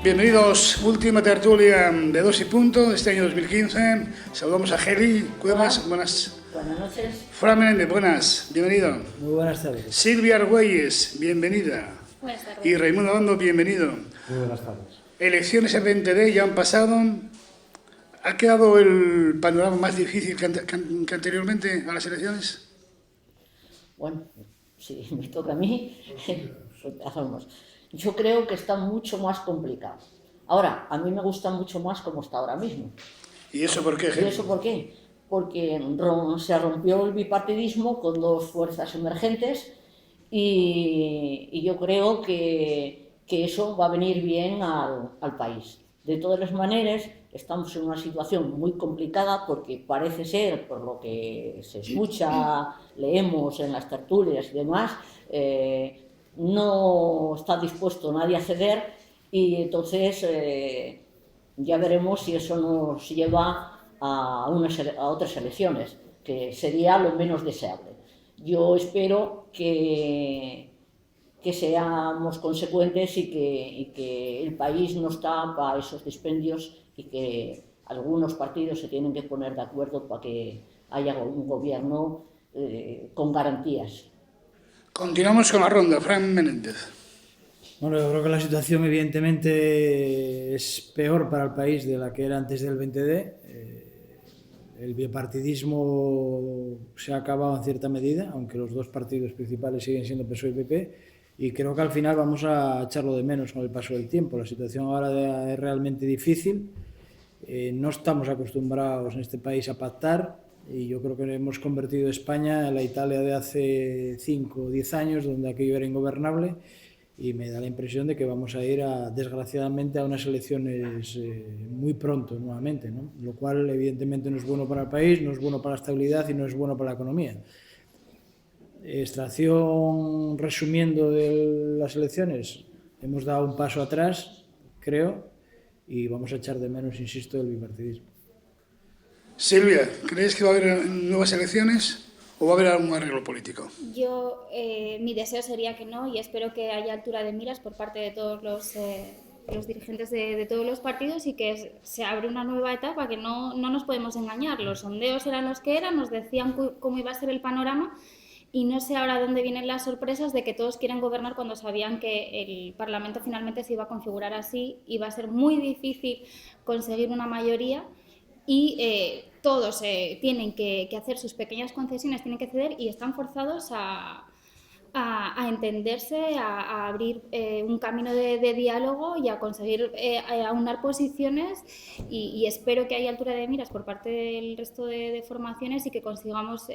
Bienvenidos, última tertulia de 2 y punto de este año 2015. Saludamos a Geli Cuevas, Hola. buenas. Buenas noches. Fran Menéndez, buenas, bienvenido. Muy buenas tardes. Silvia Argüelles, bienvenida. Buenas tardes. Y Raimundo Abando, bienvenido. Muy buenas tardes. Elecciones en 20D ya han pasado. ¿Ha quedado el panorama más difícil que anteriormente a las elecciones? Bueno, si me toca a mí, vamos. Yo creo que está mucho más complicado. Ahora, a mí me gusta mucho más como está ahora mismo. ¿Y eso por qué, ¿Y Geli? eso por qué? Porque se rompió el bipartidismo con dos fuerzas emergentes y yo creo que eso va a venir bien al país. De todas las maneras, estamos en una situación muy complicada porque parece ser, por lo que se escucha, leemos en las tertulias y demás, no está dispuesto nadie a ceder y entonces ya veremos si eso nos lleva a otras elecciones, que sería lo menos deseable. Yo espero que seamos consecuentes y que el país no está para esos dispendios y que algunos partidos se tienen que poner de acuerdo para que haya un gobierno con garantías. Continuamos con la ronda, Fran Menéndez. Bueno, yo creo que la situación evidentemente es peor para el país de la que era antes del 20D. El bipartidismo se ha acabado en cierta medida, aunque los dos partidos principales siguen siendo PSOE y PP, y creo que al final vamos a echarlo de menos con el paso del tiempo. La situación ahora es realmente difícil. No estamos acostumbrados en este país a pactar y yo creo que hemos convertido España en la Italia de hace 5 o 10 años, donde aquello era ingobernable, y me da la impresión de que vamos a ir, desgraciadamente, a unas elecciones muy pronto nuevamente, ¿no? Lo cual evidentemente no es bueno para el país, no es bueno para la estabilidad y no es bueno para la economía. Extracción, resumiendo, de las elecciones, hemos dado un paso atrás, creo, y vamos a echar de menos, insisto, el bipartidismo. Silvia, ¿crees que va a haber nuevas elecciones o va a haber algún arreglo político? Yo, mi deseo sería que no, y espero que haya altura de miras por parte de todos los dirigentes de todos los partidos y que se abre una nueva etapa, que no nos podemos engañar. Los sondeos eran los que eran, nos decían cómo iba a ser el panorama y no sé ahora dónde vienen las sorpresas de que todos quieren gobernar cuando sabían que el Parlamento finalmente se iba a configurar así, iba a ser muy difícil conseguir una mayoría. Y todos tienen que hacer sus pequeñas concesiones, tienen que ceder y están forzados a entenderse, a abrir un camino de diálogo y a conseguir aunar posiciones y espero que haya altura de miras por parte del resto de formaciones y que consigamos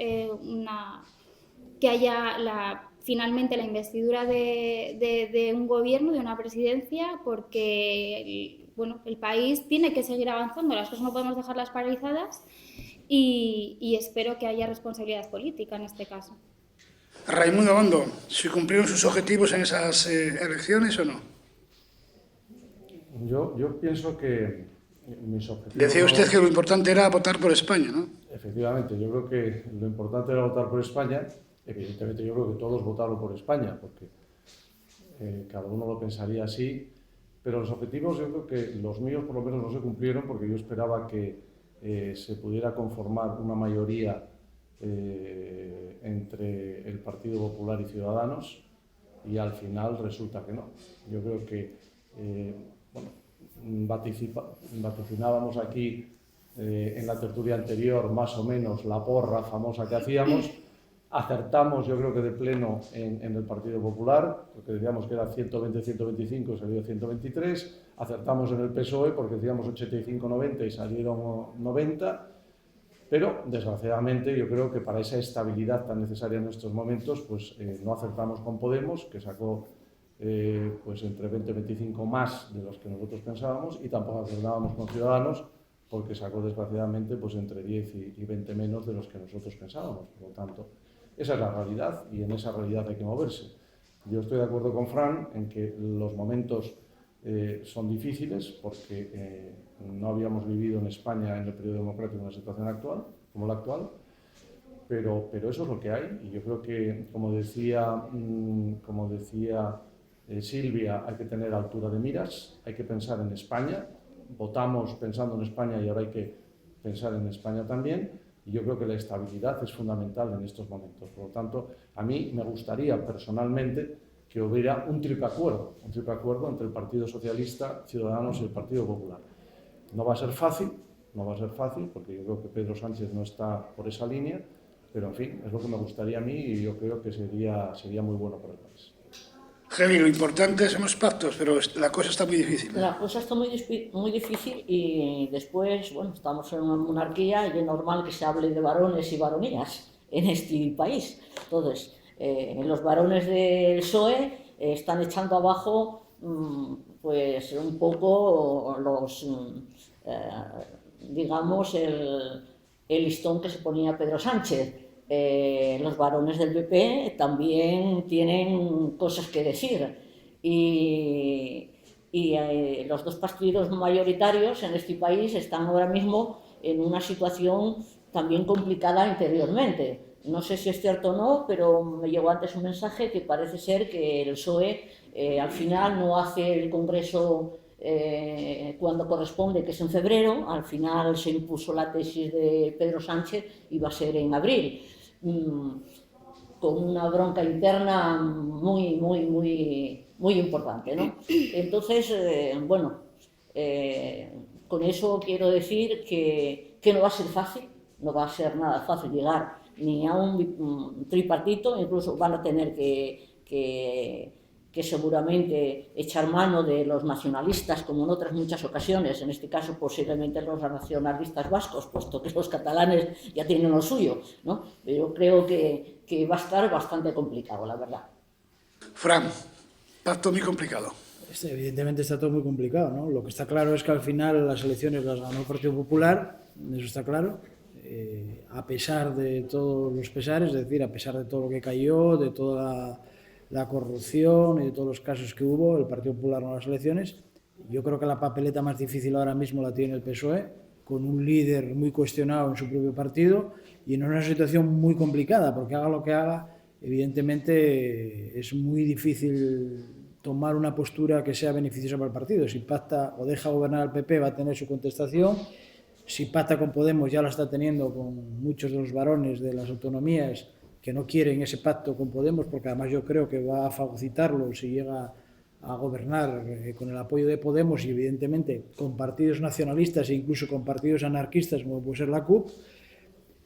que haya finalmente la investidura de un gobierno, de una presidencia, porque el país tiene que seguir avanzando, las cosas no podemos dejarlas paralizadas y espero que haya responsabilidad política en este caso. Raimundo Abando, ¿se cumplieron sus objetivos en esas elecciones o no? Yo pienso que mis objetivos... Decía usted que lo importante era votar por España, ¿no? Efectivamente, yo creo que lo importante era votar por España. Evidentemente yo creo que todos votaron por España, porque cada uno lo pensaría así, pero los objetivos yo creo que los míos por lo menos no se cumplieron, porque yo esperaba que se pudiera conformar una mayoría entre el Partido Popular y Ciudadanos, y al final resulta que no. Yo creo que vaticinábamos aquí en la tertulia anterior más o menos la porra famosa que hacíamos. Acertamos, yo creo que de pleno en el Partido Popular, porque decíamos que era 120-125 y salió 123. Acertamos en el PSOE porque decíamos 85-90 y salieron 90. Pero, desgraciadamente, yo creo que para esa estabilidad tan necesaria en estos momentos, pues no acertamos con Podemos, que sacó pues entre 20 y 25 más de los que nosotros pensábamos, y tampoco acertábamos con Ciudadanos, porque sacó, desgraciadamente, pues entre 10 y 20 menos de los que nosotros pensábamos. Por lo tanto, esa es la realidad y en esa realidad hay que moverse. Yo estoy de acuerdo con Fran en que los momentos son difíciles porque no habíamos vivido en España en el periodo democrático una situación actual, como la actual, pero eso es lo que hay y yo creo que, como decía Silvia, hay que tener altura de miras, hay que pensar en España. Votamos pensando en España y ahora hay que pensar en España también. Y yo creo que la estabilidad es fundamental en estos momentos. Por lo tanto, a mí me gustaría personalmente que hubiera un triple acuerdo entre el Partido Socialista, Ciudadanos y el Partido Popular. No va a ser fácil, porque yo creo que Pedro Sánchez no está por esa línea, pero en fin, es lo que me gustaría a mí y yo creo que sería muy bueno para el país. Javi, lo importante son los pactos, pero la cosa está muy difícil. La cosa está muy difícil y después, bueno, estamos en una monarquía y es normal que se hable de varones y varonías en este país. Entonces, los varones del PSOE están echando abajo pues un poco digamos, el listón que se ponía Pedro Sánchez. Los varones del PP también tienen cosas que decir y los dos partidos mayoritarios en este país están ahora mismo en una situación también complicada interiormente. No sé si es cierto o no, pero me llegó antes un mensaje que parece ser que el PSOE al final no hace el Congreso cuando corresponde, que es en febrero. Al final se impuso la tesis de Pedro Sánchez y va a ser en abril, con una bronca interna muy importante, ¿no? Entonces, bueno, con eso quiero decir que no va a ser fácil, no va a ser nada fácil llegar ni a un tripartito. Incluso van a tener que seguramente echar mano de los nacionalistas, como en otras muchas ocasiones, en este caso posiblemente los nacionalistas vascos, puesto que los catalanes ya tienen lo suyo, ¿no? Pero creo que va a estar bastante complicado, la verdad. Fran, pacto muy complicado. Evidentemente está todo muy complicado, ¿no? Lo que está claro es que al final las elecciones las ganó el Partido Popular, eso está claro, a pesar de todos los pesares, es decir, a pesar de todo lo que cayó, de toda la corrupción y de todos los casos que hubo, el Partido Popular ganó las elecciones. Yo creo que la papeleta más difícil ahora mismo la tiene el PSOE, con un líder muy cuestionado en su propio partido y en una situación muy complicada, porque haga lo que haga, evidentemente es muy difícil tomar una postura que sea beneficiosa para el partido. Si pacta o deja gobernar al PP va a tener su contestación. Si pacta con Podemos, ya la está teniendo con muchos de los varones de las autonomías que no quieren ese pacto con Podemos, porque además yo creo que va a fagocitarlo si llega a gobernar con el apoyo de Podemos y evidentemente con partidos nacionalistas e incluso con partidos anarquistas como puede ser la CUP,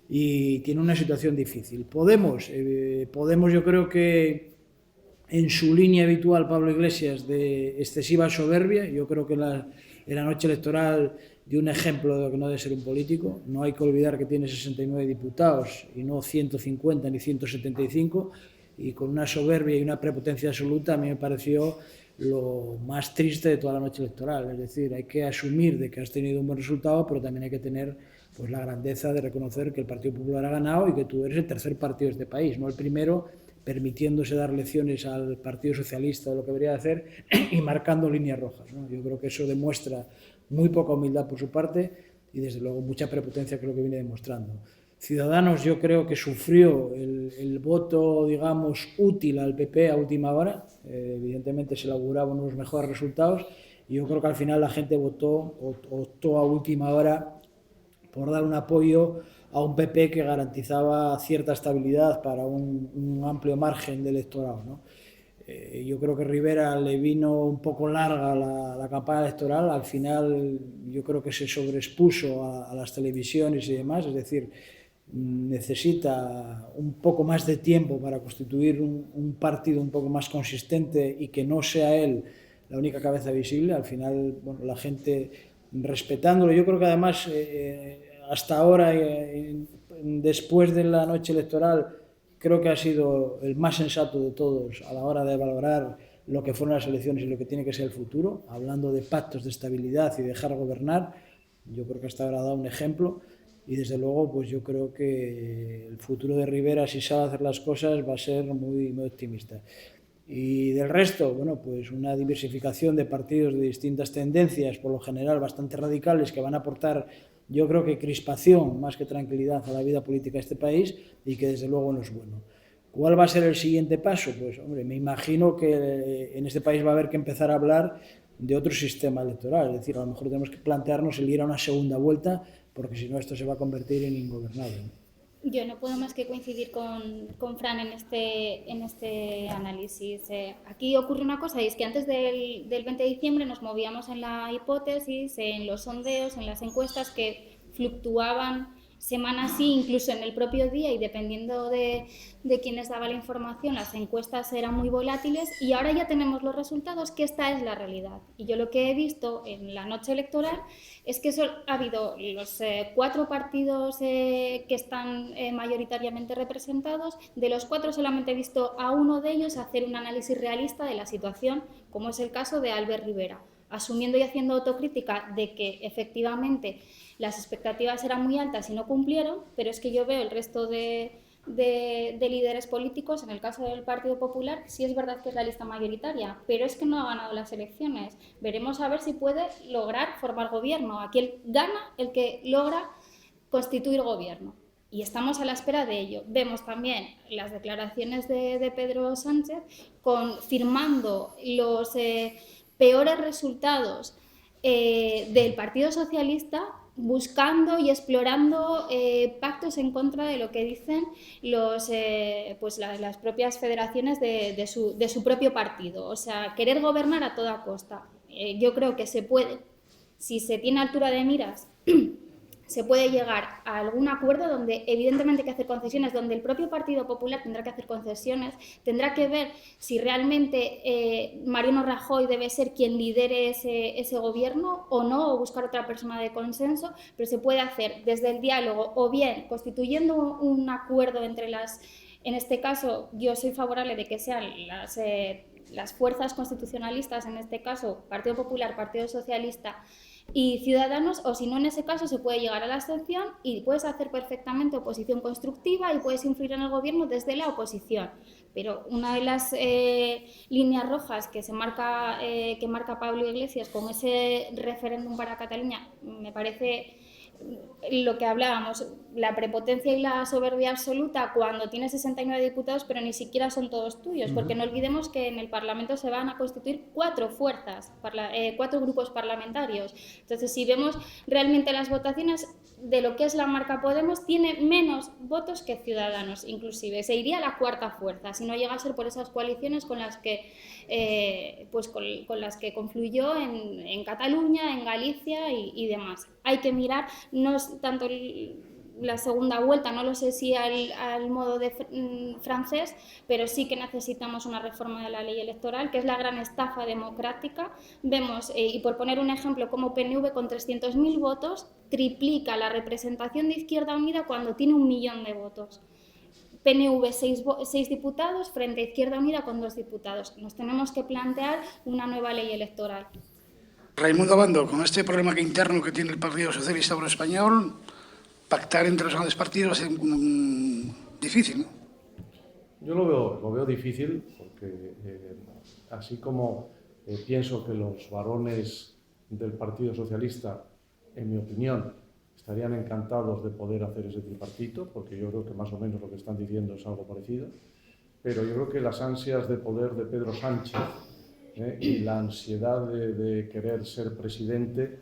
y tiene una situación difícil. Podemos yo creo que en su línea habitual, Pablo Iglesias, de excesiva soberbia. Yo creo que en la noche electoral dio un ejemplo de lo que no debe ser un político. No hay que olvidar que tiene 69 diputados y no 150 ni 175, y con una soberbia y una prepotencia absoluta. A mí me pareció lo más triste de toda la noche electoral. Es decir, hay que asumir de que has tenido un buen resultado, pero también hay que tener pues la grandeza de reconocer que el Partido Popular ha ganado y que tú eres el tercer partido de este país, no el primero, permitiéndose dar lecciones al Partido Socialista de lo que debería hacer y marcando líneas rojas, ¿no? Yo creo que eso demuestra muy poca humildad por su parte y desde luego mucha prepotencia, que es lo que viene demostrando. Ciudadanos yo creo que sufrió el voto, digamos, útil al PP a última hora. Evidentemente se le auguraban unos mejores resultados y yo creo que al final la gente optó a última hora por dar un apoyo a un PP que garantizaba cierta estabilidad para un amplio margen de electorado, ¿no? Yo creo que Rivera le vino un poco larga la campaña electoral. Al final yo creo que se sobreexpuso a las televisiones y demás, es decir, necesita un poco más de tiempo para constituir un partido un poco más consistente y que no sea él la única cabeza visible. Al final, bueno, la gente respetándolo. Yo creo que además hasta ahora, después de la noche electoral, creo que ha sido el más sensato de todos a la hora de valorar lo que fueron las elecciones y lo que tiene que ser el futuro, hablando de pactos de estabilidad y dejar gobernar. Yo creo que hasta ahora ha dado un ejemplo y desde luego pues yo creo que el futuro de Rivera, si sabe hacer las cosas, va a ser muy, muy optimista. Y del resto, bueno, pues una diversificación de partidos de distintas tendencias, por lo general bastante radicales, que van a aportar, yo creo que crispación más que tranquilidad a la vida política de este país y que desde luego no es bueno. ¿Cuál va a ser el siguiente paso? Pues, hombre, me imagino que en este país va a haber que empezar a hablar de otro sistema electoral. Es decir, a lo mejor tenemos que plantearnos el ir a una segunda vuelta, porque si no esto se va a convertir en ingobernable, ¿no? Yo no puedo más que coincidir con Fran en este análisis. Aquí ocurre una cosa, y es que antes del 20 de diciembre nos movíamos en la hipótesis, en los sondeos, en las encuestas que fluctuaban semana sí, incluso en el propio día, y dependiendo de quienes daba la información, las encuestas eran muy volátiles, y ahora ya tenemos los resultados, que esta es la realidad. Y yo lo que he visto en la noche electoral es que ha habido los 4 partidos que están mayoritariamente representados. De los 4 solamente he visto a uno de ellos hacer un análisis realista de la situación, como es el caso de Albert Rivera, asumiendo y haciendo autocrítica de que efectivamente las expectativas eran muy altas y no cumplieron, pero es que yo veo el resto de líderes políticos, en el caso del Partido Popular, sí es verdad que es la lista mayoritaria, pero es que no ha ganado las elecciones. Veremos a ver si puede lograr formar gobierno. Aquí gana el que logra constituir gobierno. Y estamos a la espera de ello. Vemos también las declaraciones de Pedro Sánchez firmando los peores resultados del Partido Socialista, buscando y explorando pactos en contra de lo que dicen las propias federaciones de su propio partido. O sea, querer gobernar a toda costa. Yo creo que se puede, si se tiene altura de miras, se puede llegar a algún acuerdo donde evidentemente hay que hacer concesiones, donde el propio Partido Popular tendrá que hacer concesiones, tendrá que ver si realmente Mariano Rajoy debe ser quien lidere ese gobierno o no, o buscar otra persona de consenso, pero se puede hacer desde el diálogo o bien constituyendo un acuerdo entre en este caso yo soy favorable de que sean las fuerzas constitucionalistas, en este caso Partido Popular, Partido Socialista y Ciudadanos, o si no, en ese caso se puede llegar a la abstención y puedes hacer perfectamente oposición constructiva y puedes influir en el gobierno desde la oposición. Pero una de las líneas rojas que marca Pablo Iglesias con ese referéndum para Cataluña, me parece lo que hablábamos, la prepotencia y la soberbia absoluta cuando tienes 69 diputados, pero ni siquiera son todos tuyos, porque no olvidemos que en el Parlamento se van a constituir 4 grupos parlamentarios. Entonces, si vemos realmente las votaciones de lo que es la marca Podemos, tiene menos votos que Ciudadanos, inclusive. Se iría a la 4ª fuerza, si no llega a ser por esas coaliciones con las que con las que confluyó en Cataluña, en Galicia y demás. Hay que mirar, no es tanto la segunda vuelta, no lo sé si al modo francés, pero sí que necesitamos una reforma de la ley electoral, que es la gran estafa democrática. Vemos, y por poner un ejemplo, como PNV con 300.000 votos triplica la representación de Izquierda Unida cuando tiene 1 millón de votos. PNV 6 diputados frente a Izquierda Unida con 2 diputados. Nos tenemos que plantear una nueva ley electoral. Raimundo Abando, con este problema interno que tiene el Partido Socialista Obrero Español, pactar entre los grandes partidos es difícil, ¿no? Yo lo veo difícil porque así como pienso que los varones del Partido Socialista, en mi opinión, estarían encantados de poder hacer ese tripartito, porque yo creo que más o menos lo que están diciendo es algo parecido, pero yo creo que las ansias de poder de Pedro Sánchez y la ansiedad de querer ser presidente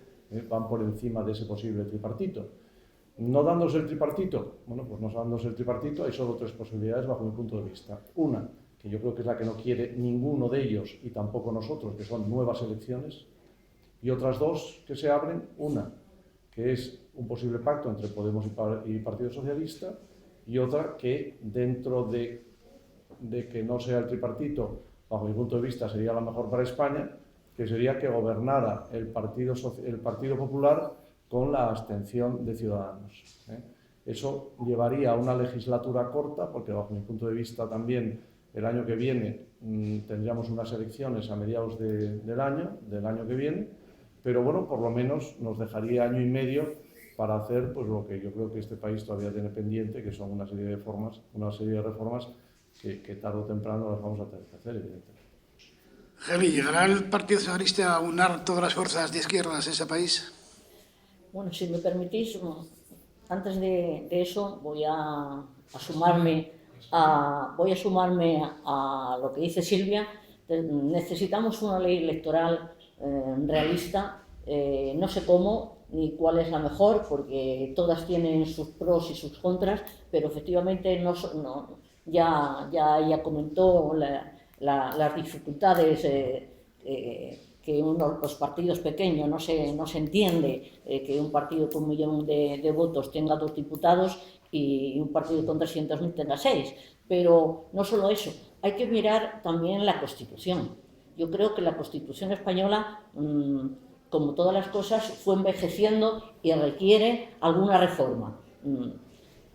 van por encima de ese posible tripartito. No dándose el tripartito, bueno, pues no dándose el tripartito, hay solo 3 posibilidades bajo mi punto de vista. Una, que yo creo que es la que no quiere ninguno de ellos y tampoco nosotros, que son nuevas elecciones, y otras 2 que se abren, una, que es un posible pacto entre Podemos y Partido Socialista, y otra que dentro de que no sea el tripartito, bajo mi punto de vista sería la mejor para España, que sería que gobernara el Partido Popular con la abstención de Ciudadanos. Eso llevaría a una legislatura corta, porque bajo mi punto de vista también el año que viene tendríamos unas elecciones a mediados del año que viene, pero bueno, por lo menos nos dejaría año y medio para hacer pues lo que yo creo que este país todavía tiene pendiente, que son una serie de reformas que tarde o temprano las vamos a tener que hacer, evidentemente. Geli, ¿llegará el Partido Socialista a unar todas las fuerzas de izquierdas de ese país? Bueno, si me permitís, antes de eso voy a sumarme voy a sumarme a lo que dice Silvia. Necesitamos una ley electoral realista, no sé cómo ni cuál es la mejor, porque todas tienen sus pros y sus contras, pero efectivamente ya comentó las dificultades que los partidos pequeños no se entiende que un partido con 1 millón de votos tenga 2 diputados y un partido con 300.000 tenga 6. Pero no solo eso, hay que mirar también la Constitución. Yo creo que la Constitución española, como todas las cosas, fue envejeciendo y requiere alguna reforma.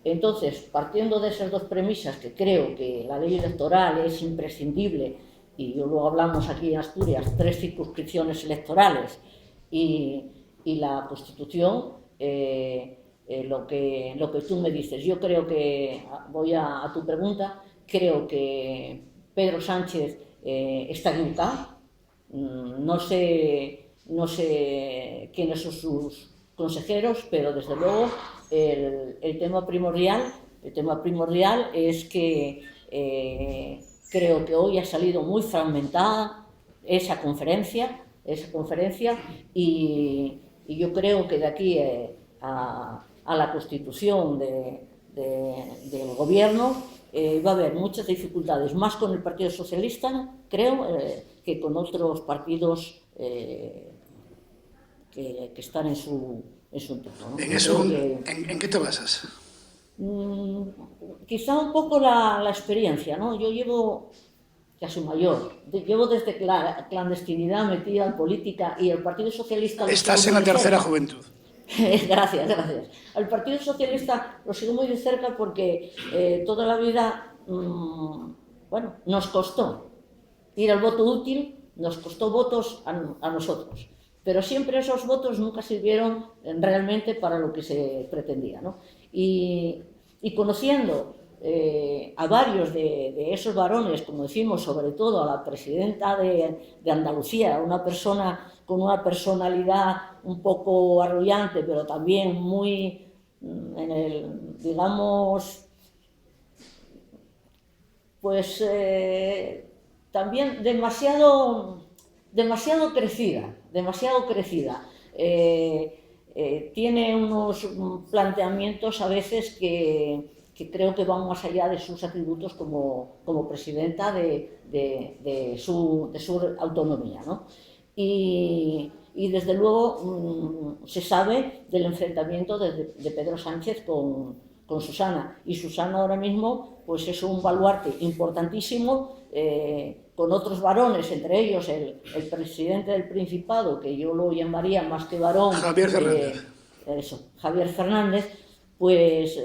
Entonces, partiendo de esas 2 premisas, que creo que la ley electoral es imprescindible, y luego hablamos aquí en Asturias, 3 circunscripciones electorales y la Constitución, lo que tú me dices, yo creo que, voy a tu pregunta, creo que Pedro Sánchez está equivocado. No sé quiénes son sus consejeros, pero desde luego el tema primordial es que creo que hoy ha salido muy fragmentada esa conferencia y yo creo que de aquí a la constitución del gobierno va a haber muchas dificultades, más con el Partido Socialista, creo, que con otros partidos que están en su entorno, ¿no? En eso, ¿en qué te basas? Quizá un poco la experiencia, ¿no? Yo llevo, ya soy mayor, llevo desde la clandestinidad metida en política y el Partido Socialista... Estás en la tercera juventud. Gracias. Al Partido Socialista lo sigo muy de cerca porque toda la vida, nos costó ir al voto útil, nos costó votos a nosotros, pero siempre esos votos nunca sirvieron realmente para lo que se pretendía, ¿no? Y conociendo a varios de esos varones, como decimos, sobre todo a la presidenta de Andalucía, una persona con una personalidad un poco arrogante, pero también muy, también demasiado crecida. Tiene unos planteamientos a veces que creo que van más allá de sus atributos como presidenta de su autonomía, ¿no? Y desde luego se sabe del enfrentamiento de Pedro Sánchez con Susana, y Susana ahora mismo pues es un baluarte importantísimo con otros varones, entre ellos el presidente del Principado, que yo lo llamaría más que varón, Javier Fernández. Javier Fernández, pues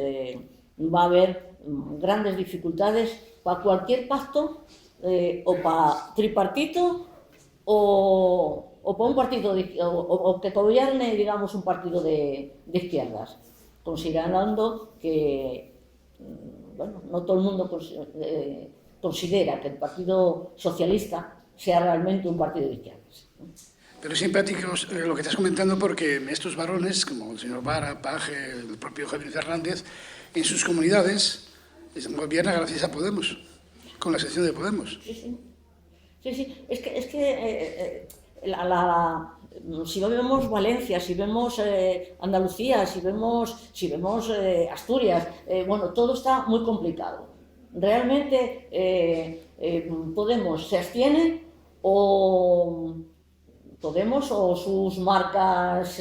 va a haber grandes dificultades para cualquier pacto, o para tripartito o para un partido o que gobierne, digamos, un partido de izquierdas, considerando que no todo el mundo considera que el Partido Socialista sea realmente un partido de izquierdas. Pero es simpático lo que estás comentando, porque estos varones, como el señor Vara, Paje, el propio Javier Fernández, en sus comunidades gobiernan gracias a Podemos, con la excepción de Podemos. Sí. Es que si vemos Valencia, si vemos Andalucía, si vemos Asturias, todo está muy complicado. Realmente Podemos se abstiene o sus marcas,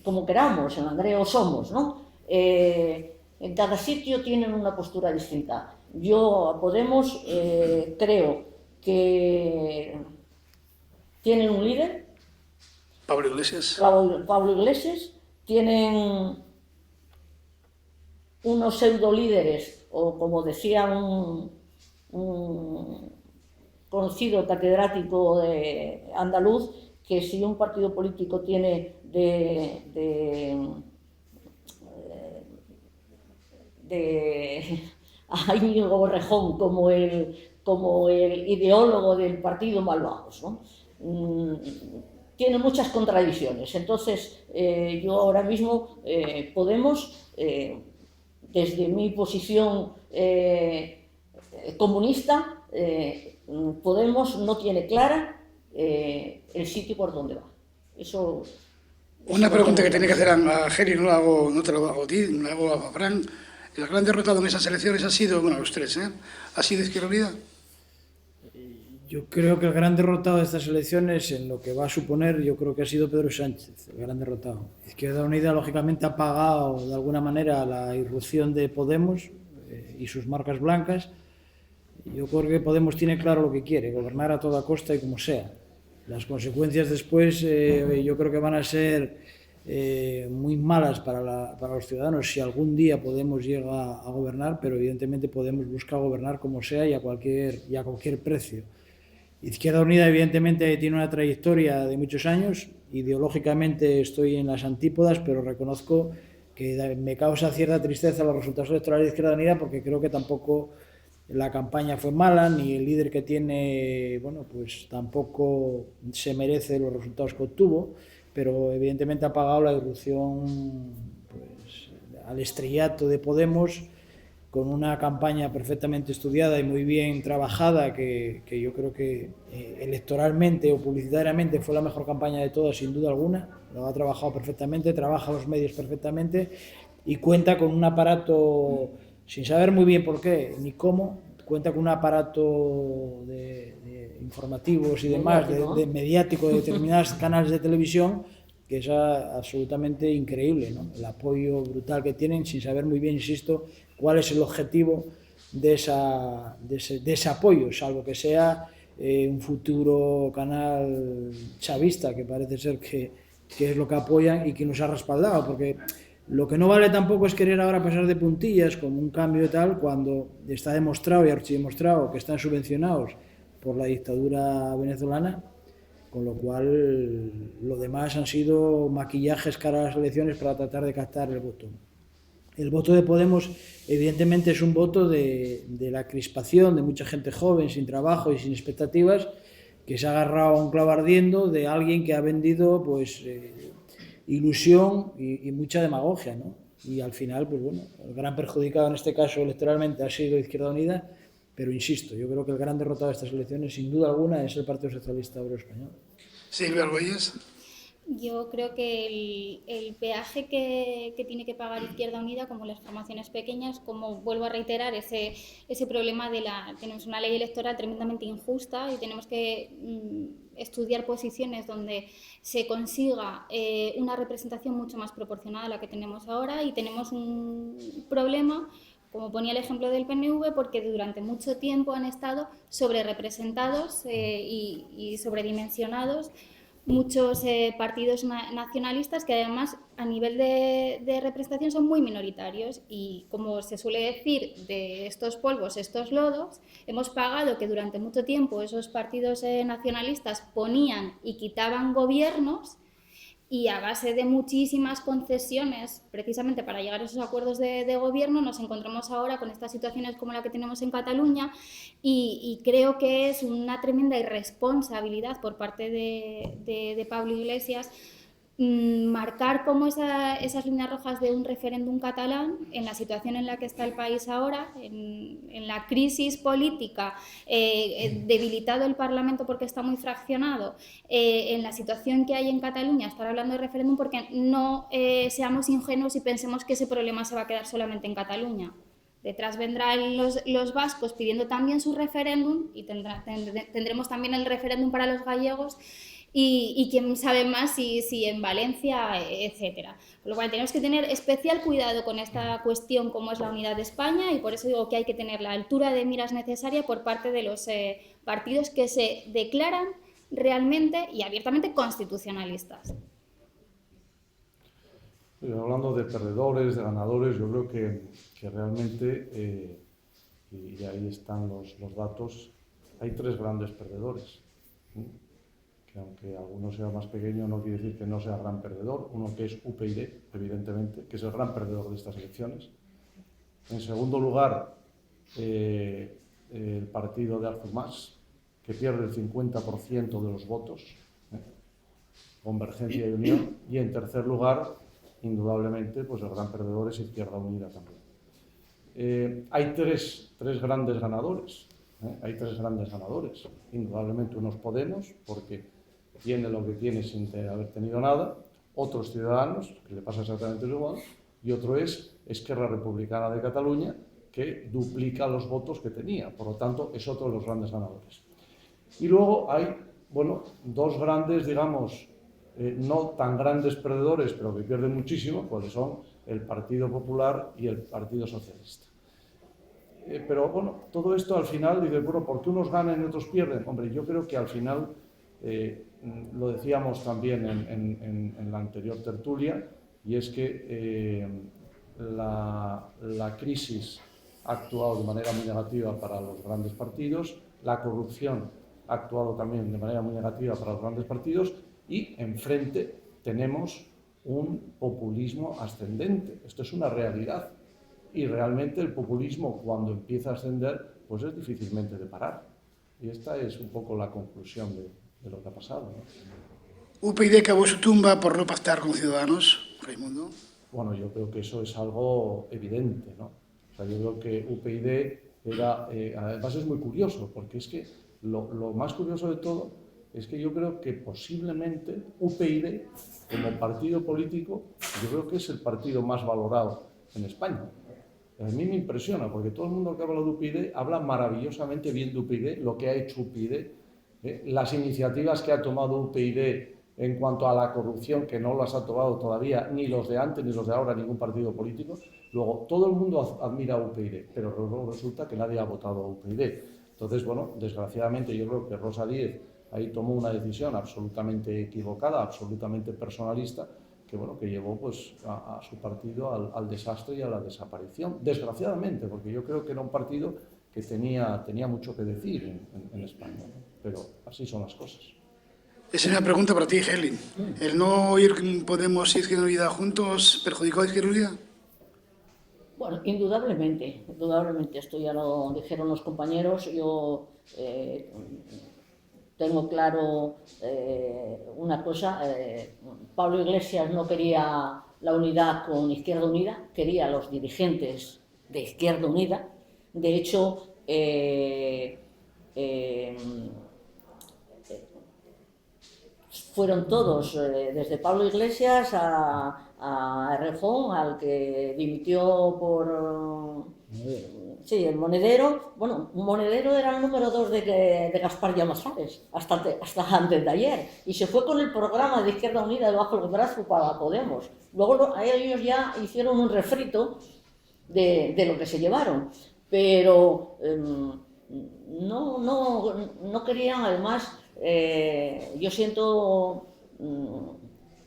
como queramos, en Andreu Somos, ¿no? En cada sitio tienen una postura distinta. Yo a Podemos creo que tienen un líder, Pablo Iglesias. Pablo Iglesias, tienen unos pseudo líderes, o como decía un conocido catedrático andaluz, que si un partido político tiene a Íñigo Rejón como el ideólogo del partido, malvados, ¿no? Tiene muchas contradicciones. Entonces, yo ahora mismo Podemos, desde mi posición comunista, Podemos no tiene clara el sitio por donde va. Eso... Una pregunta que tiene que hacer a Geri, no te lo hago a ti, me lo hago a Fran. El gran derrotado en esas elecciones ha sido, bueno, los tres, ¿ha sido Izquierda Unida? Yo creo que el gran derrotado de estas elecciones, en lo que va a suponer, yo creo que ha sido Pedro Sánchez, el gran derrotado. Izquierda Unida, lógicamente, ha pagado de alguna manera la irrupción de Podemos y sus marcas blancas. Yo creo que Podemos tiene claro lo que quiere, gobernar a toda costa y como sea. Las consecuencias después yo creo que van a ser muy malas para los ciudadanos si algún día Podemos llega a gobernar, pero evidentemente Podemos busca gobernar como sea y a cualquier precio. Izquierda Unida evidentemente tiene una trayectoria de muchos años, ideológicamente estoy en las antípodas, pero reconozco que me causa cierta tristeza los resultados electorales de Izquierda Unida porque creo que tampoco la campaña fue mala, ni el líder que tiene, bueno, pues tampoco se merece los resultados que obtuvo, pero evidentemente ha pagado la irrupción pues, al estrellato de Podemos con una campaña perfectamente estudiada y muy bien trabajada que yo creo que electoralmente o publicitariamente fue la mejor campaña de todas sin duda alguna, lo ha trabajado perfectamente, trabaja los medios perfectamente y cuenta con un aparato, sin saber muy bien por qué ni cómo, cuenta con un aparato de informativos y demás, de mediático de determinados canales de televisión que es absolutamente increíble, ¿no? El apoyo brutal que tienen sin saber muy bien, insisto, cuál es el objetivo de ese apoyo, salvo que sea un futuro canal chavista, que parece ser que es lo que apoyan y que nos ha respaldado, porque lo que no vale tampoco es querer ahora pasar de puntillas como un cambio y tal, cuando está demostrado y archidemostrado que están subvencionados por la dictadura venezolana, con lo cual lo demás han sido maquillajes cara a las elecciones para tratar de captar el voto. El voto de Podemos evidentemente es un voto de la crispación de mucha gente joven, sin trabajo y sin expectativas, que se ha agarrado a un clavo ardiendo de alguien que ha vendido pues ilusión y mucha demagogia, ¿no? Y al final, pues bueno, el gran perjudicado en este caso electoralmente ha sido Izquierda Unida, pero insisto, yo creo que el gran derrotado de estas elecciones, sin duda alguna, es el Partido Socialista Obrero Español. Silvia Argüelles. Yo creo que el peaje que tiene que pagar Izquierda Unida, como las formaciones pequeñas, como vuelvo a reiterar, ese problema tenemos una ley electoral tremendamente injusta y tenemos que estudiar posiciones donde se consiga una representación mucho más proporcionada a la que tenemos ahora, y tenemos un problema, como ponía el ejemplo del PNV, porque durante mucho tiempo han estado sobrerepresentados y sobredimensionados muchos partidos nacionalistas que además a nivel de representación son muy minoritarios, y como se suele decir, de estos polvos, estos lodos, hemos pagado que durante mucho tiempo esos partidos nacionalistas ponían y quitaban gobiernos, y a base de muchísimas concesiones, precisamente para llegar a esos acuerdos de gobierno, nos encontramos ahora con estas situaciones como la que tenemos en Cataluña, y creo que es una tremenda irresponsabilidad por parte de Pablo Iglesias marcar como esas líneas rojas de un referéndum catalán en la situación en la que está el país ahora, en la crisis política, debilitado el Parlamento porque está muy fraccionado, en la situación que hay en Cataluña, estar hablando de referéndum, porque no seamos ingenuos y pensemos que ese problema se va a quedar solamente en Cataluña. Detrás vendrán los vascos pidiendo también su referéndum, y tendremos también el referéndum para los gallegos, y quién sabe más si en Valencia, etcétera. Con lo cual tenemos que tener especial cuidado con esta cuestión como es la unidad de España, y por eso digo que hay que tener la altura de miras necesaria por parte de los partidos que se declaran realmente y abiertamente constitucionalistas. Hablando de perdedores, de ganadores, yo creo que realmente, y ahí están los datos, hay tres grandes perdedores. Que aunque alguno sea más pequeño, no quiere decir que no sea gran perdedor. Uno que es UPyD, evidentemente, que es el gran perdedor de estas elecciones. En segundo lugar, el partido de Artur Mas, que pierde el 50% de los votos, Convergencia y Unión. Y en tercer lugar, indudablemente, pues el gran perdedor es Izquierda Unida también. Hay tres grandes ganadores. Hay tres grandes ganadores. Indudablemente unos Podemos, porque tiene lo que tiene sin haber tenido nada. Otros Ciudadanos, que le pasa exactamente igual. Y otro es Esquerra Republicana de Cataluña, que duplica los votos que tenía. Por lo tanto, es otro de los grandes ganadores. Y luego hay, bueno, dos grandes, digamos, no tan grandes perdedores, pero que pierden muchísimo, pues son el Partido Popular y el Partido Socialista. Pero bueno, todo esto al final, dices, bueno, ¿por qué unos ganan y otros pierden? Hombre, yo creo que al final, lo decíamos también en la anterior tertulia, y es que la crisis ha actuado de manera muy negativa para los grandes partidos, la corrupción ha actuado también de manera muy negativa para los grandes partidos, y enfrente tenemos un populismo ascendente. Esto es una realidad. Y realmente el populismo, cuando empieza a ascender, pues es difícilmente de parar. Y esta es un poco la conclusión de lo que ha pasado, ¿no? UPyD cavó su tumba por no pactar con Ciudadanos, Raimundo. Bueno, yo creo que eso es algo evidente, ¿no? O sea, yo creo que UPyD era... además es muy curioso, porque es que lo más curioso de todo es que yo creo que posiblemente UPyD, como partido político, yo creo que es el partido más valorado en España. A mí me impresiona, porque todo el mundo que habla de UPyD habla maravillosamente bien de UPyD, lo que ha hecho UPyD, las iniciativas que ha tomado UPyD en cuanto a la corrupción, que no las ha tomado todavía ni los de antes ni los de ahora, ningún partido político. Luego, todo el mundo admira a UPyD, pero luego resulta que nadie ha votado a UPyD. Entonces, bueno, desgraciadamente yo creo que Rosa Díez ahí tomó una decisión absolutamente equivocada, absolutamente personalista, que bueno, que llevó pues a su partido al desastre y a la desaparición, desgraciadamente, porque yo creo que era un partido que tenía mucho que decir en España, ¿no? Pero así son las cosas. Esa es una pregunta para ti, Helen. ¿El no ir Podemos y Izquierda Unida juntos perjudicó a Izquierda Unida? Bueno, indudablemente, esto ya lo dijeron los compañeros, yo tengo claro una cosa, Pablo Iglesias no quería la unidad con Izquierda Unida, quería a los dirigentes de Izquierda Unida. De hecho, fueron todos, desde Pablo Iglesias a Errejón, al que dimitió por... Sí, el Monedero. Bueno, Monedero era el número 2 de Gaspar Llamazares, hasta antes de ayer. Y se fue con el programa de Izquierda Unida debajo del brazo para Podemos. Luego ellos ya hicieron un refrito de lo que se llevaron. Pero no querían, además, yo siento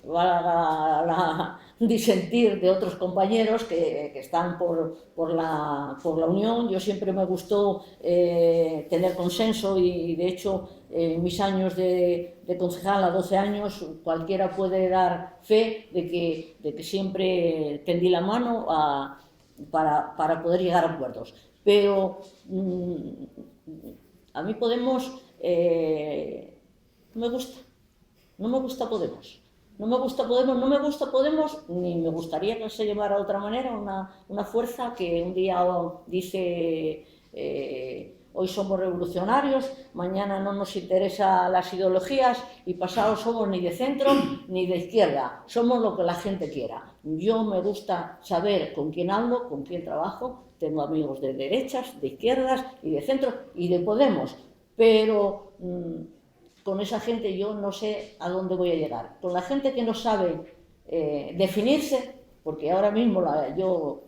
la disentir de otros compañeros que están por la unión. Yo siempre me gustó tener consenso y de hecho en mis años de concejal, a 12 años, cualquiera puede dar fe de que siempre tendí la mano para poder llegar a acuerdos. Pero a mí Podemos no me gusta Podemos. No me gusta Podemos, ni me gustaría que se llevara de otra manera una fuerza que un día dice hoy somos revolucionarios, mañana no nos interesan las ideologías y pasado somos ni de centro ni de izquierda, somos lo que la gente quiera. Yo me gusta saber con quién hablo, con quién trabajo, tengo amigos de derechas, de izquierdas y de centro y de Podemos, pero... con esa gente yo no sé a dónde voy a llegar. Con la gente que no sabe definirse, porque ahora mismo yo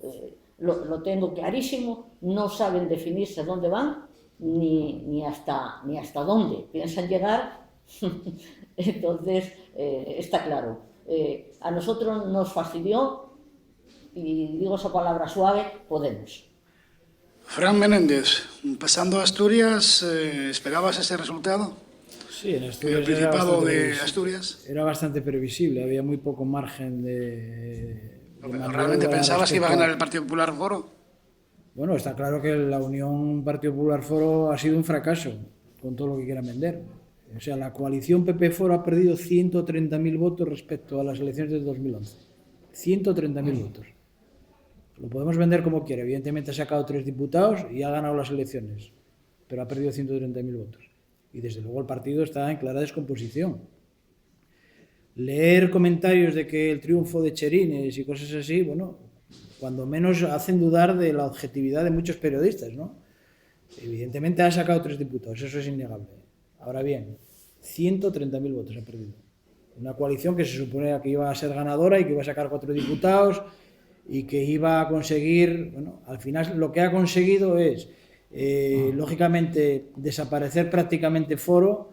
lo tengo clarísimo, no saben definirse dónde van ni hasta dónde piensan llegar. Entonces, está claro. A nosotros nos fastidió, y digo esa palabra suave, Podemos. Fran Menéndez, pasando a Asturias, ¿esperabas ese resultado? Sí, en Asturias el Principado de Asturias. Era bastante previsible, había muy poco margen de ¿Realmente pensabas que iba a ganar el Partido Popular Foro? Bueno, está claro que la Unión Partido Popular Foro ha sido un fracaso, con todo lo que quieran vender. O sea, la coalición PP Foro ha perdido 130.000 votos respecto a las elecciones del 2011. 130.000 votos. Lo podemos vender como quiera. Evidentemente ha sacado 3 diputados y ha ganado las elecciones, pero ha perdido 130.000 votos. Y desde luego el partido está en clara descomposición. Leer comentarios de que el triunfo de Cherines y cosas así, bueno, cuando menos hacen dudar de la objetividad de muchos periodistas, ¿no? Evidentemente ha sacado 3 diputados, eso es innegable. Ahora bien, 130.000 votos ha perdido. Una coalición que se suponía que iba a ser ganadora y que iba a sacar 4 diputados y que iba a conseguir, bueno, al final lo que ha conseguido es, lógicamente, desaparecer prácticamente Foro,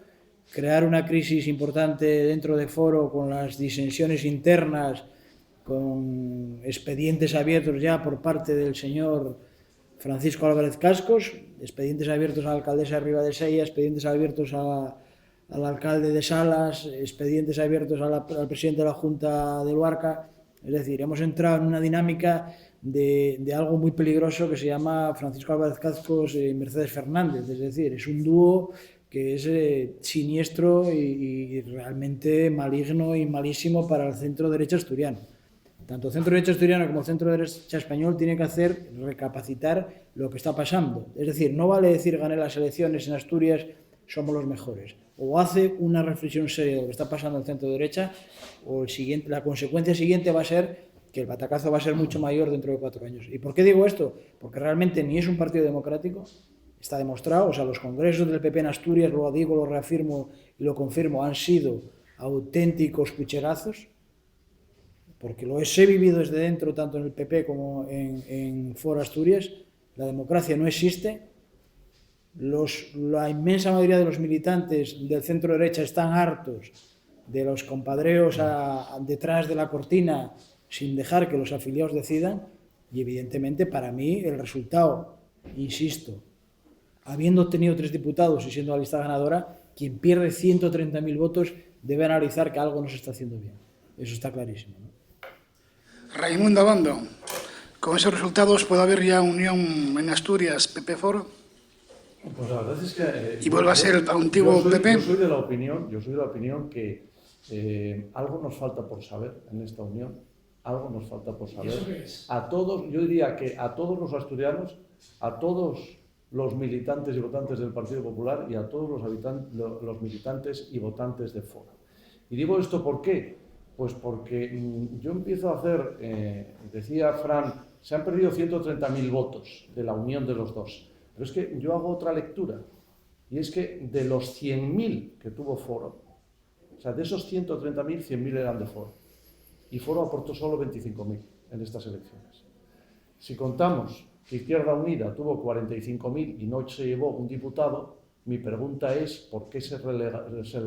crear una crisis importante dentro de Foro con las disensiones internas, con expedientes abiertos ya por parte del señor Francisco Álvarez Cascos, expedientes abiertos a la alcaldesa de Ribadesella, expedientes abiertos al alcalde de Salas, expedientes abiertos al presidente de la Junta de Luarca. Es decir, hemos entrado en una dinámica de algo muy peligroso que se llama Francisco Álvarez Cascos y Mercedes Fernández. Es decir, es un dúo que es siniestro y realmente maligno y malísimo para el centro derecha asturiano. Tanto centro derecha asturiano como centro derecha español tiene que hacer recapacitar lo que está pasando. Es decir, no vale decir gané las elecciones en Asturias, somos los mejores. O hace una reflexión seria de lo que está pasando en el centro derecha, o la consecuencia siguiente va a ser que el batacazo va a ser mucho mayor dentro de 4 años. ¿Y por qué digo esto? Porque realmente ni es un partido democrático, está demostrado, o sea, los congresos del PP en Asturias, lo digo, lo reafirmo y lo confirmo, han sido auténticos pucherazos, porque lo he vivido desde dentro, tanto en el PP como en Foro Asturias. La democracia no existe. La inmensa mayoría de los militantes del centro derecha están hartos de los compadreos detrás de la cortina sin dejar que los afiliados decidan, y evidentemente para mí el resultado, insisto, habiendo obtenido 3 diputados y siendo la lista ganadora, quien pierde 130.000 votos debe analizar que algo no se está haciendo bien. Eso está clarísimo, ¿no? Raimundo Abando, con esos resultados puede haber ya unión en Asturias PP-Foro. Pues la verdad es que... ¿Y vuelva a ser el antiguo PP? Yo soy de la opinión que algo nos falta por saber en esta unión, algo nos falta por saber. ¿Y eso qué es? A todos, yo diría que a todos los asturianos, a todos los militantes y votantes del Partido Popular y a todos los militantes y votantes de Foro. Y digo esto ¿por qué? Pues porque yo empiezo a hacer, decía Fran, se han perdido 130.000 votos de la unión de los dos. Pero es que yo hago otra lectura, y es que de los 100.000 que tuvo Foro, o sea, de esos 130.000, 100.000 eran de Foro. Y Foro aportó solo 25.000 en estas elecciones. Si contamos que Izquierda Unida tuvo 45.000 y no se llevó un diputado, mi pregunta es ¿por qué se le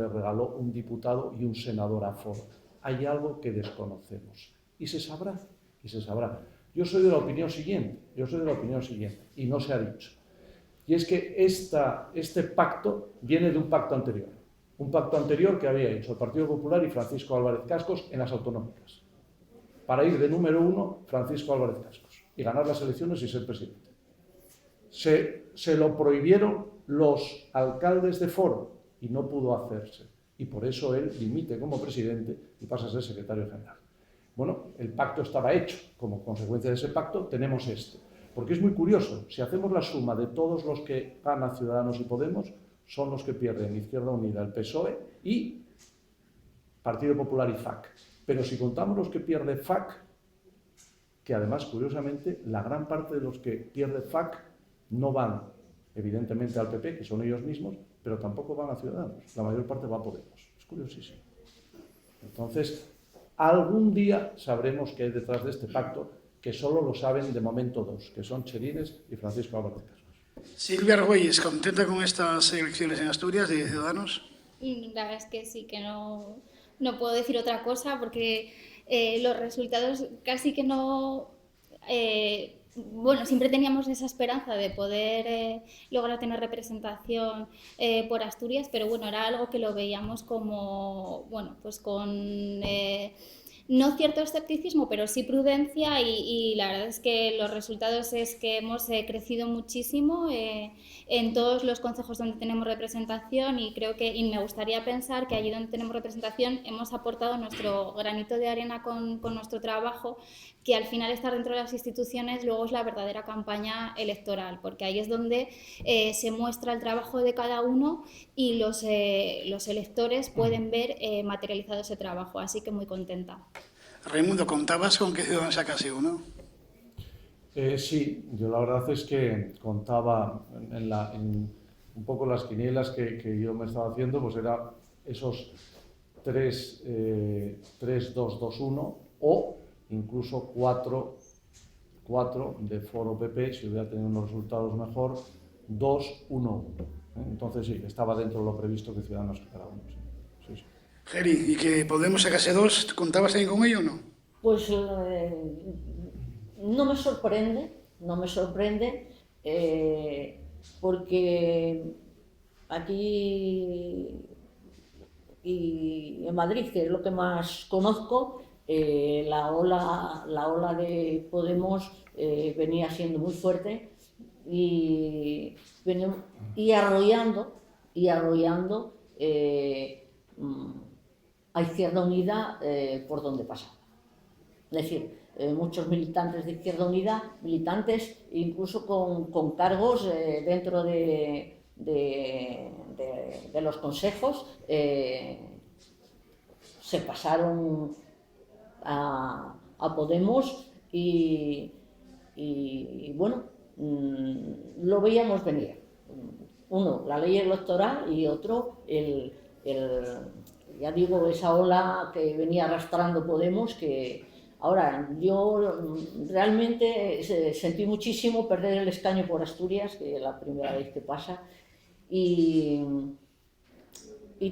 regaló un diputado y un senador a Foro? Hay algo que desconocemos. Y se sabrá, y se sabrá. Yo soy de la opinión siguiente, y no se ha dicho. Y es que este pacto viene de un pacto anterior. Un pacto anterior que había hecho el Partido Popular y Francisco Álvarez Cascos en las autonómicas. Para ir de número 1, Francisco Álvarez Cascos, y ganar las elecciones y ser presidente. Se lo prohibieron los alcaldes de Foro y no pudo hacerse. Y por eso él dimite como presidente y pasa a ser secretario general. Bueno, el pacto estaba hecho. Como consecuencia de ese pacto tenemos este. Porque es muy curioso, si hacemos la suma de todos los que gana Ciudadanos y Podemos, son los que pierden Izquierda Unida, el PSOE y Partido Popular y FAC. Pero si contamos los que pierde FAC, que además, curiosamente, la gran parte de los que pierde FAC no van, evidentemente, al PP, que son ellos mismos, pero tampoco van a Ciudadanos. La mayor parte va a Podemos. Es curiosísimo. Entonces, algún día sabremos qué hay detrás de este pacto, que solo lo saben de momento 2, que son Cherines y Francisco Álvarez Cascos. Silvia Argüelles, ¿contenta con estas elecciones en Asturias de Ciudadanos? La verdad es que sí, que no puedo decir otra cosa porque los resultados casi que no... bueno, siempre teníamos esa esperanza de poder lograr tener representación por Asturias, pero bueno, era algo que lo veíamos como, bueno, pues con no cierto escepticismo, pero sí prudencia y la verdad es que los resultados es que hemos crecido muchísimo en todos los concejos donde tenemos representación y creo que, y me gustaría pensar que allí donde tenemos representación hemos aportado nuestro granito de arena con nuestro trabajo, que al final estar dentro de las instituciones luego es la verdadera campaña electoral, porque ahí es donde se muestra el trabajo de cada uno y los electores pueden ver materializado ese trabajo, así que muy contenta. Raimundo, ¿contabas con que Ciudadanos sacase uno? Sí, yo la verdad es que contaba en un poco las quinielas que yo me estaba haciendo, pues era esos 3-2-2-1 o incluso 4 de Foro PP, si hubiera tenido unos resultados mejor, 2-1-1. Entonces sí, estaba dentro de lo previsto que Ciudadanos sacara uno. Sí, sí. Geri, ¿y que Podemos sacase 2? ¿Contabas ahí con ello o no? Pues no me sorprende, porque aquí y en Madrid, que es lo que más conozco, la ola de Podemos venía siendo muy fuerte y arrollando a Izquierda Unida por donde pasaba. Es decir, muchos militantes de Izquierda Unida, militantes incluso con cargos dentro de los consejos, se pasaron a Podemos y bueno, lo veíamos venir. Uno, la ley electoral y otro, ya digo, esa ola que venía arrastrando Podemos, que ahora yo realmente sentí muchísimo perder el escaño por Asturias, que es la primera vez que pasa, y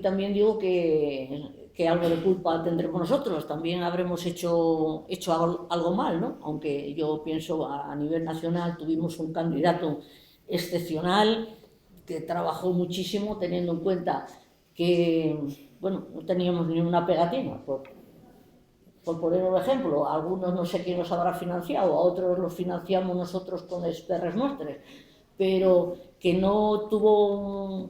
también digo que algo de culpa tendremos nosotros, también habremos hecho algo mal, ¿no? Aunque yo pienso a nivel nacional tuvimos un candidato excepcional que trabajó muchísimo, teniendo en cuenta que, bueno, no teníamos ni una pegatina, por poner un ejemplo. A algunos no sé quién los habrá financiado, a otros los financiamos nosotros con los perres nuestros, pero que no tuvo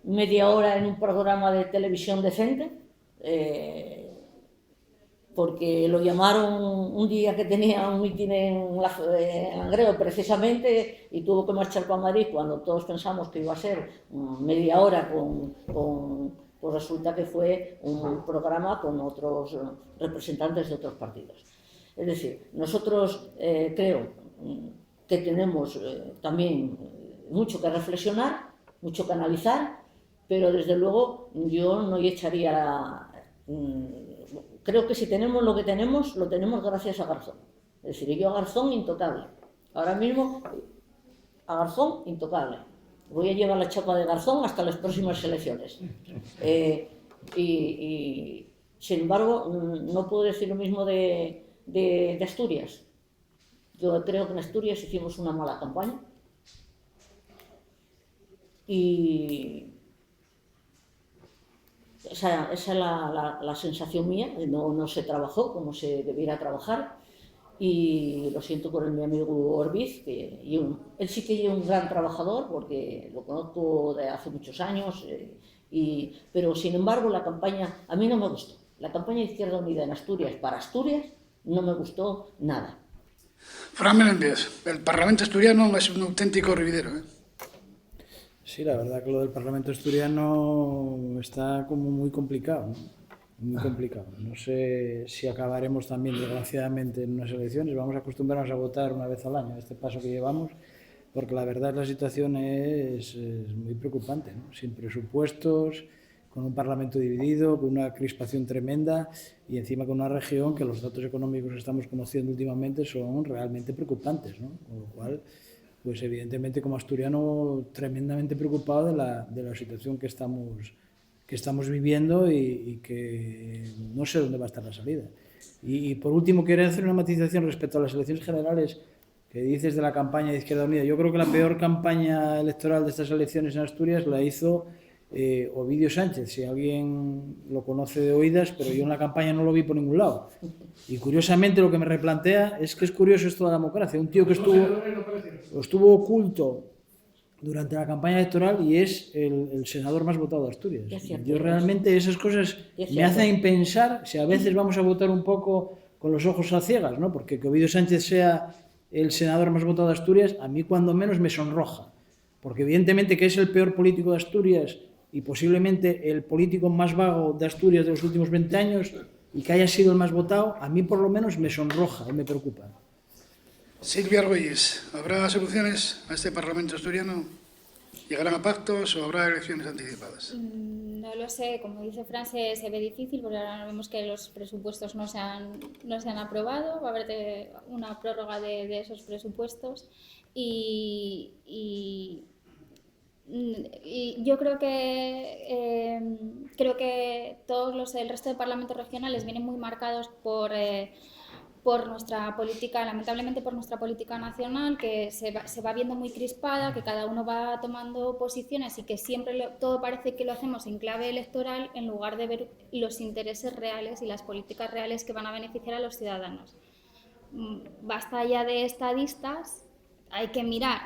media hora en un programa de televisión decente, porque lo llamaron un día que tenía un mitin en Langreo precisamente y tuvo que marchar para Madrid cuando todos pensamos que iba a ser media hora pues resulta que fue un programa con otros representantes de otros partidos. Es decir, nosotros creo que tenemos también mucho que reflexionar, mucho que analizar, pero desde luego yo no echaría creo que si tenemos lo que tenemos, lo tenemos gracias a Garzón. Es decir, yo a Garzón intocable. Ahora mismo a Garzón intocable. Voy a llevar la chapa de Garzón hasta las próximas elecciones. Y sin embargo, no puedo decir lo mismo de Asturias. Yo creo que en Asturias hicimos una mala campaña. Y esa es la sensación mía. No se trabajó como se debiera trabajar. Y lo siento por mi amigo Orbiz, que él sí que es un gran trabajador, porque lo conozco de hace muchos años, pero sin embargo la campaña a mí no me gustó. La campaña de Izquierda Unida en Asturias, para Asturias, no me gustó nada. Fran Menéndez, el Parlamento asturiano es un auténtico hervidero, ¿eh? Sí, la verdad que lo del Parlamento asturiano está como muy complicado, ¿no? Muy complicado. No sé si acabaremos también, desgraciadamente, en unas elecciones. Vamos a acostumbrarnos a votar una vez al año, este paso que llevamos, porque la verdad la situación es muy preocupante, ¿no? Sin presupuestos, con un Parlamento dividido, con una crispación tremenda y encima con una región que los datos económicos que estamos conociendo últimamente son realmente preocupantes, ¿no? Con lo cual, pues evidentemente como asturiano tremendamente preocupado de la situación que estamos viviendo y que no sé dónde va a estar la salida. Y por último, quiero hacer una matización respecto a las elecciones generales que dices de la campaña de Izquierda Unida. Yo creo que la peor campaña electoral de estas elecciones en Asturias la hizo Ovidio Sánchez, si alguien lo conoce de oídas, pero yo en la campaña no lo vi por ningún lado. Y curiosamente lo que me replantea es que es curioso esto de la democracia. Un tío que estuvo oculto durante la campaña electoral y es el senador más votado de Asturias. Yo realmente esas cosas me hacen pensar si a veces vamos a votar un poco con los ojos a ciegas, ¿no? Porque que Ovidio Sánchez sea el senador más votado de Asturias, a mí cuando menos me sonroja. Porque evidentemente que es el peor político de Asturias y posiblemente el político más vago de Asturias de los últimos 20 años y que haya sido el más votado, a mí por lo menos me sonroja y me preocupa. Silvia Argüelles, ¿habrá soluciones a este Parlamento asturiano? ¿Llegarán a pactos o habrá elecciones anticipadas? No lo sé, como dice Fran, se ve difícil porque ahora vemos que los presupuestos no se han aprobado, va a haber una prórroga de esos presupuestos y yo creo que todos el resto de parlamentos regionales vienen muy marcados por nuestra política, lamentablemente por nuestra política nacional, que se va viendo muy crispada, que cada uno va tomando posiciones y que siempre todo parece que lo hacemos en clave electoral en lugar de ver los intereses reales y las políticas reales que van a beneficiar a los ciudadanos. Basta ya de estadistas. Hay que mirar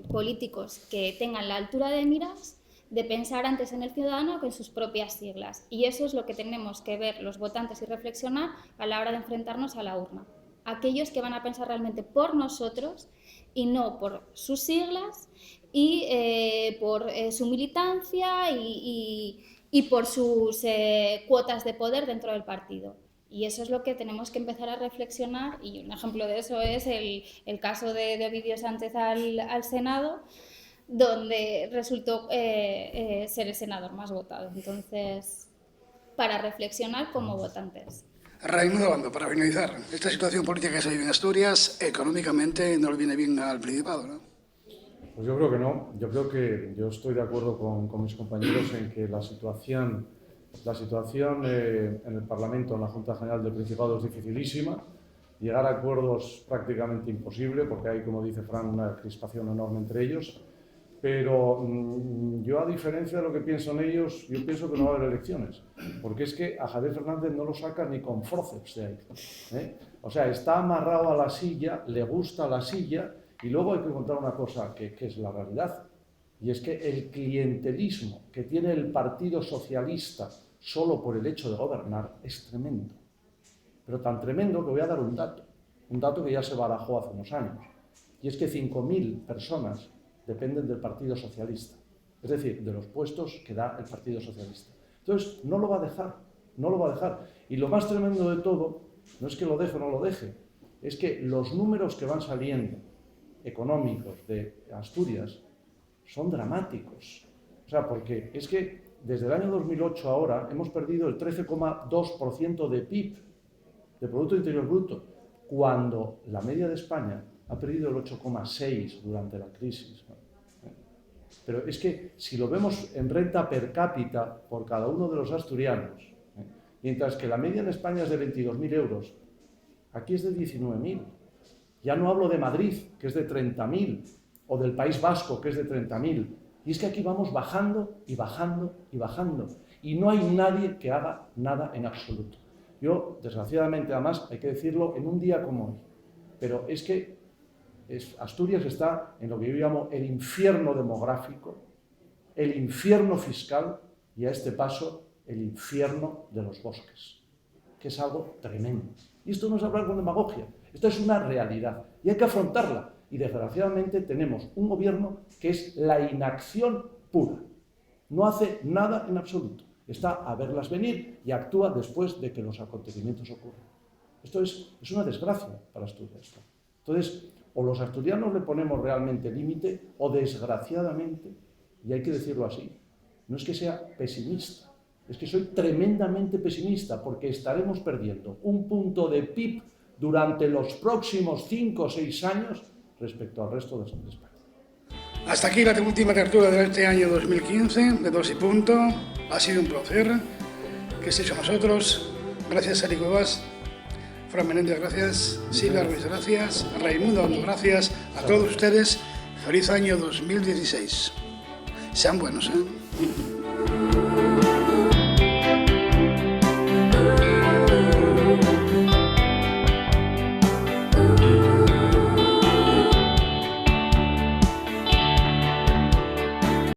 políticos que tengan la altura de miras de pensar antes en el ciudadano que en sus propias siglas. Y eso es lo que tenemos que ver los votantes y reflexionar a la hora de enfrentarnos a la urna. Aquellos que van a pensar realmente por nosotros y no por sus siglas y por su militancia y por sus cuotas de poder dentro del partido. Y eso es lo que tenemos que empezar a reflexionar, y un ejemplo de eso es el caso de Ovidio Sánchez al Senado, donde resultó ser el senador más votado. Entonces, para reflexionar como votantes. Raimundo Abando, para finalizar, esta situación política que se vive en Asturias, económicamente no le viene bien al Principado, ¿no? Pues yo creo que no. Yo estoy de acuerdo con mis compañeros en que la situación en el Parlamento, en la Junta General del Principado, es dificilísima. Llegar a acuerdos prácticamente imposible, porque hay, como dice Fran, una crispación enorme entre ellos. Pero yo, a diferencia de lo que piensan ellos, yo pienso que no va a haber elecciones. Porque es que a Javier Fernández no lo saca ni con forceps de ahí, ¿eh? O sea, está amarrado a la silla, le gusta la silla, y luego hay que contar una cosa que es la realidad. Y es que el clientelismo que tiene el Partido Socialista solo por el hecho de gobernar es tremendo. Pero tan tremendo que voy a dar un dato que ya se barajó hace unos años. Y es que 5.000 personas dependen del Partido Socialista. Es decir, de los puestos que da el Partido Socialista. Entonces, no lo va a dejar. Y lo más tremendo de todo, no es que lo deje o no lo deje, es que los números que van saliendo económicos de Asturias son dramáticos. O sea, porque es que desde el año 2008 a ahora hemos perdido el 13,2% de PIB, de Producto Interior Bruto, cuando la media de España ha perdido el 8,6% durante la crisis. Pero es que si lo vemos en renta per cápita por cada uno de los asturianos, mientras que la media en España es de 22.000 euros, aquí es de 19.000. Ya no hablo de Madrid, que es de 30.000, o del País Vasco, que es de 30.000. Y es que aquí vamos bajando y bajando y bajando. Y no hay nadie que haga nada en absoluto. Yo, desgraciadamente, además, hay que decirlo, en un día como hoy. Pero es que Asturias está en lo que yo llamo el infierno demográfico, el infierno fiscal y, a este paso, el infierno de los bosques, que es algo tremendo. Y esto no es hablar con demagogia, esto es una realidad y hay que afrontarla. Y desgraciadamente tenemos un gobierno que es la inacción pura. No hace nada en absoluto. Está a verlas venir y actúa después de que los acontecimientos ocurran. Esto es una desgracia para Asturias. Entonces, o los asturianos le ponemos realmente límite, o desgraciadamente, y hay que decirlo así, no es que sea pesimista, es que soy tremendamente pesimista, porque estaremos perdiendo un punto de PIB durante los próximos 5 o 6 años respecto al resto de España. Hasta aquí la última tertulia de este año 2015, de 2 y punto. Ha sido un placer que estéis con nosotros. Gracias, Ari Cuevas. Fran Menéndez, gracias. Silvia Ruiz, gracias. Raimundo Abando, gracias. A todos ustedes, feliz año 2016. Sean buenos, ¿eh?